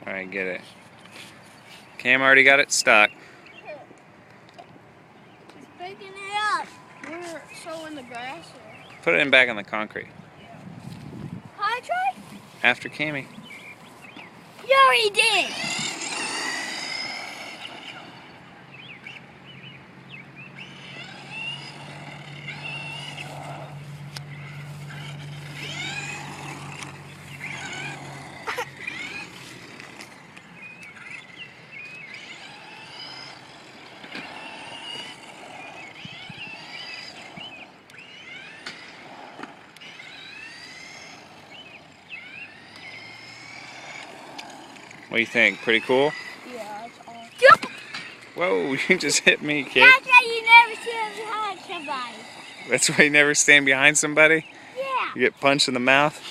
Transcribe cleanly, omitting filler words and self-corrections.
Alright, get it. Cam already got it stuck. He's picking it up. We're so in the grass. Put it in back on the concrete. Hi, Troy? After Cammy. You already did. What do you think? Pretty cool? Yeah, it's awesome. Whoa, you just hit me, kid. That's why you never stand behind somebody. That's why you never stand behind somebody? Yeah. You get punched in the mouth?